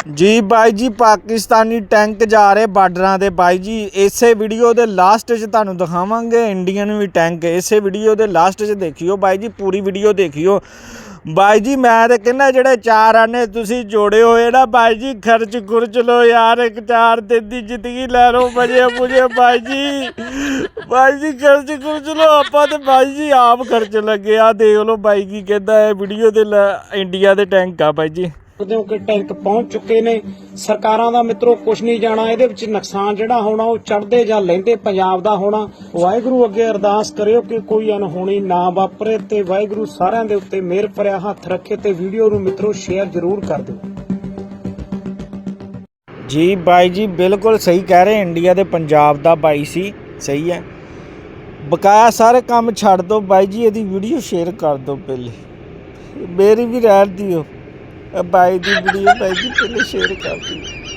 ਜੀ ਬਾਈ ਜੀ, ਪਾਕਿਸਤਾਨੀ ਟੈਂਕ ਜਾ ਰਹੇ ਬਾਰਡਰਾਂ ਦੇ ਬਾਈ ਜੀ। ਇਸੇ ਵੀਡੀਓ ਦੇ ਲਾਸਟ 'ਚ ਤੁਹਾਨੂੰ ਦਿਖਾਵਾਂਗੇ ਇੰਡੀਅਨ ਵੀ ਟੈਂਕ। ਇਸੇ ਵੀਡੀਓ ਦੇ ਲਾਸਟ 'ਚ ਦੇਖਿਓ ਬਾਈ ਜੀ, ਪੂਰੀ ਵੀਡੀਓ ਦੇਖਿਓ ਬਾਈ ਜੀ। ਮੈਂ ਤਾਂ ਕਹਿੰਦਾ ਜਿਹੜੇ 4 ਆਨੇ ਤੁਸੀਂ ਜੋੜੇ ਹੋਏ ਨਾ ਬਾਈ ਜੀ, ਖਰਚ ਖੁਰਚ ਲੋ ਯਾਰ, 1-4 ਦਿਨ ਦੀ ਜ਼ਿੰਦਗੀ ਲੈ ਲਓ, ਮਜੇ ਮੁਝੇ ਬਾਈ ਜੀ। ਬਾਈ ਜੀ ਖਰਚ ਖੁਰਚ ਲੋ, ਆਪਾਂ ਤੇ ਬਾਈ ਜੀ ਆਪ ਖਰਚ ਲੱਗੇ ਆ। ਦੇਖ ਲਓ ਬਾਈ ਕੀ ਕਹਿੰਦਾ ਹੈ ਵੀਡੀਓ ਦੇ। ਇੰਡੀਆ ਦੇ ਟੈਂਕ ਆ ਬਾਈ ਜੀ। ਕਿ ਟੈਂਕ ਪਹੁੰਚ ਚੁੱਕੇ ਨੇ। ਸਰਕਾਰਾਂ ਦਾ ਮਿੱਤਰੋ ਕੁਛ ਨਹੀਂ ਜਾਣਾ, ਇਹਦੇ ਵਿੱਚ ਨੁਕਸਾਨ ਜਿਹੜਾ ਹੋਣਾ ਉਹ ਚੜ੍ਹਦੇ ਜਾਂ ਲਹਿੰਦੇ ਪੰਜਾਬ ਦਾ ਹੋਣਾ। ਵਾਹਿਗੁਰੂ ਅੱਗੇ ਅਰਦਾਸ ਕਰਿਓ ਕਿ ਕੋਈ ਅਣਹੋਣੀ ਨਾ ਵਾਪਰੇ ਤੇ ਵਾਹਿਗੁਰੂ ਸਾਰਿਆਂ ਦੇ ਉੱਤੇ ਮਿਹਰ ਭਰਿਆ ਹੱਥ ਰੱਖੇ। ਤੇ ਵੀਡੀਓ ਨੂੰ ਮਿੱਤਰੋ ਸ਼ੇਅਰ ਜ਼ਰੂਰ ਕਰ ਦਿਓ। ਜੀ ਬਾਈ ਜੀ ਬਿਲਕੁਲ ਸਹੀ ਕਹਿ ਰਹੇ, ਇੰਡੀਆ ਦੇ ਪੰਜਾਬ ਦਾ ਬਾਈ ਸੀ, ਸਹੀ ਹੈ। ਬਕਾਇਆ ਸਾਰੇ ਕੰਮ ਛੱਡ ਦਿਓ ਬਾਈ ਜੀ, ਇਹਦੀ ਵੀਡੀਓ ਸ਼ੇਅਰ ਕਰ ਦਿਓ ਪਹਿਲੇ, ਮੇਰੀ ਵੀ ਰਹਿਣ ਦਿਓ। ਬਾਈ ਦੀ ਵੀਡੀਓ ਬਾਈ ਜੀ ਪਹਿਲੇ ਸ਼ੇਅਰ ਕਰ ਦਿਓ।